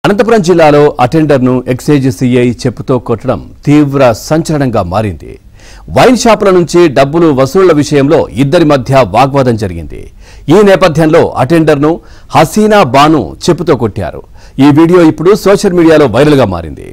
అనంతపురం జిల్లాలో అటెండర్ను excise CI చెప్పుతో కొట్టడం తీవ్ర సంచలనంగా మారింది. వైన్ షాపుల నుంచి డబ్బులు వసూళ్ల విషయంలో ఇద్దరి మధ్య వాగ్వాదం జరిగింది. ఈ నేపథ్యంలో అటెండర్ను హసీనా బాను చెప్పుతో కొట్టారు. ఈ వీడియో ఇప్పుడు సోషల్ మీడియాలో వైరల్ గా మారింది.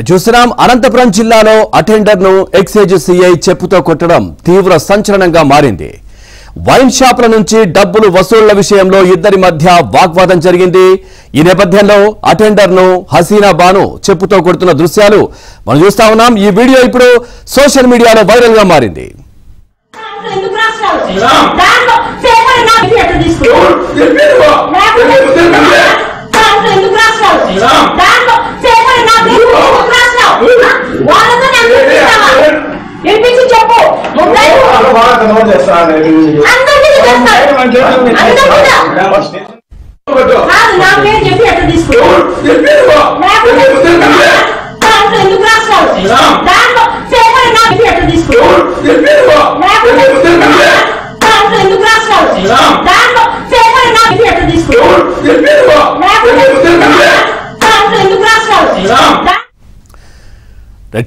చూస్తున్నాం అనంతపురం జిల్లాలో అటెండర్ను ఎక్సైజ్ సిఐ చెప్పుతో కొట్టడం తీవ్ర సంచలనంగా మారింది. వైన్ షాపుల నుంచి డబ్బులు వసూళ్ల విషయంలో ఇద్దరి మధ్య వాగ్వాదం జరిగింది. ఈ నేపథ్యంలో అటెండర్ను హసీనా బాను చెప్పుతో కొడుతున్న దృశ్యాలు మనం చూస్తా ఉన్నాం. ఈ వీడియో ఇప్పుడు సోషల్ మీడియాలో వైరల్ గా మారింది.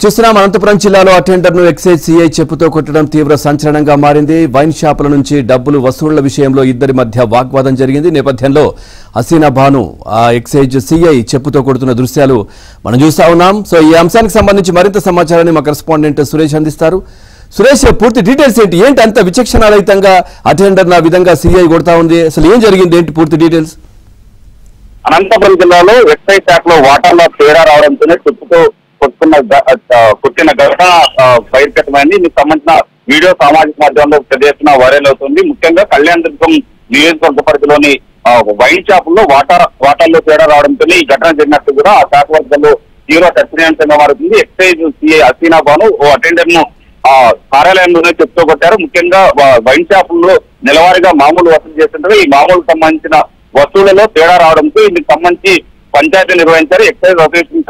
చూస్తున్నాం అనంతపురం జిల్లాలో అటెండర్ను ఎక్సైజ్ సిఐ చెప్పుతో కొట్టడం తీవ్ర సంచలనంగా మారింది. వైన్ షాపుల నుంచి డబ్బులు వసూళ్ల విషయంలో ఇద్దరి మధ్య వాగ్వాదం జరిగింది. నేపథ్యంలో హసీనా బాను ఎక్సైజ్ సిఐ చెప్పుతో కొడుతున్న దృశ్యాలు మనం చూస్తా ఉన్నాం. సో ఈ అంశానికి సంబంధించి మరింత సమాచారాన్ని మా కరెస్పాండెంట్ సురేష్ అందిస్తారు. సురేష్, పూర్తి డీటెయిల్స్ ఏంటి అంత విచక్షణారహితంగా అటెండర్ నా విధంగా సిఐ కొడతా ఉంది? అసలు ఏం జరిగింది, ఏంటి పూర్తి డీటెయిల్స్? అనంతపురం జిల్లాలో ఎక్సైజ్ శాఖలో వాటాలో తేడా రావడంతోనే చెప్పుతో కొట్టిన ఘటన బయటపెట్టమైంది. దీనికి సంబంధించిన వీడియో సామాజిక మాధ్యమంలో పెద్ద ఎత్తున వైరల్ అవుతుంది. ముఖ్యంగా కళ్యాణదుర్గం నియోజకవర్గ పరిధిలోని వైన్ షాపుల్లో వాటాల్లో తేడా రావడంతో ఈ ఘటన జరిగినట్టు కూడా ఆ శాఖ వర్గంలో తీవ్ర చర్చనీయాంశంగా మారుతుంది. ఎక్సైజ్ సిఐ హసీనా బాను ఓ అటెండర్ ను కార్యాలయంలోనే చెప్తూ కొట్టారు. ముఖ్యంగా వైన్ షాపుల్లో నెలవారీగా మామూలు వసూలు చేస్తుంటారు. ఈ మామూలుకు సంబంధించిన వసూళ్లలో తేడా రావడంతో ఇందుకు సంబంధించి పంచాయతీ నిర్వహించారు. ఎక్సైజ్ అసోసియేషన్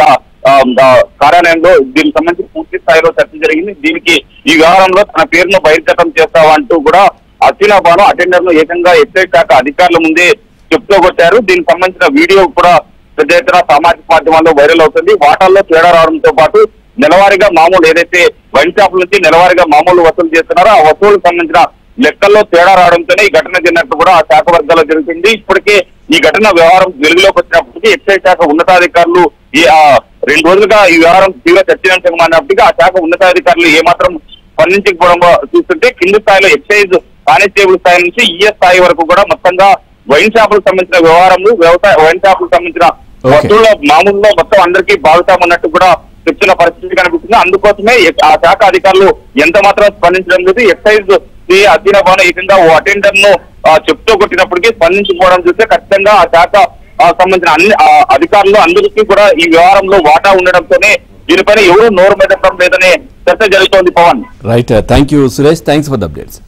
కార్యాలయంలో దీనికి సంబంధించి పూర్తి స్థాయిలో చర్చ జరిగింది. దీనికి ఈ వ్యవహారంలో తన పేరును బహిర్గతం చేస్తామంటూ కూడా హసీనా బాను అటెండర్ ను ఏకంగా ఎక్సైజ్ శాఖ అధికారుల ముందే చెప్తూ కొట్టారు. దీనికి సంబంధించిన వీడియో కూడా పెద్ద ఎత్తున సామాజిక మాధ్యమాల్లో వైరల్ అవుతుంది. వాటాల్లో తేడా రావడంతో పాటు నెలవారీగా మామూలు ఏదైతే వైన్ షాపుల నుంచి నెలవారీగా మామూలు వసూలు చేస్తున్నారో ఆ వసూలుకు సంబంధించిన లెక్కల్లో తేడా రావడంతోనే ఈ ఘటన జరిగినట్టు కూడా ఆ శాఖ వర్గాల్లో జరుగుతుంది. ఇప్పటికే ఈ ఘటన వ్యవహారం వెలుగులోకి వచ్చినప్పటికీ ఎక్సైజ్ శాఖ ఉన్నతాధికారులు ఈ 2 రోజులుగా ఈ వ్యవహారం తీవ్ర చర్చనీయాంశంగా మారినప్పటికీ ఆ శాఖ ఉన్నతాధికారులు ఏమాత్రం స్పందించకపోవడం చూస్తుంటే కింది స్థాయిలో ఎక్సైజ్ కానిస్టేబుల్ స్థాయి నుంచి ఈఎస్ స్థాయి వరకు కూడా మొత్తంగా వైన్ షాపులకు సంబంధించిన వ్యవహారంలో వైన్ షాపులకు సంబంధించిన వస్తువుల మామూలులో మొత్తం అందరికీ బాగుతామన్నట్టు కూడా చెప్తున్న పరిస్థితి కనిపిస్తుంది. అందుకోసమే ఆ శాఖ అధికారులు ఎంత మాత్రం స్పందించడం లేదు. ఎక్సైజ్ హసీనా బాను ఏకంగా ఓ అటెండర్ ను చెప్తూ కొట్టినప్పటికీ స్పందించుకోవడం చూస్తే ఖచ్చితంగా ఆ శాఖ సంబంధించిన అన్ని అధికారులు అందరికీ కూడా ఈ వ్యవహారంలో వాటా ఉండడంతోనే దీనిపైన ఎవరు నోరు మెదపడం లేదనే చర్చ జరుగుతోంది. Pavan, right, thank you Suresh, thanks for the updates.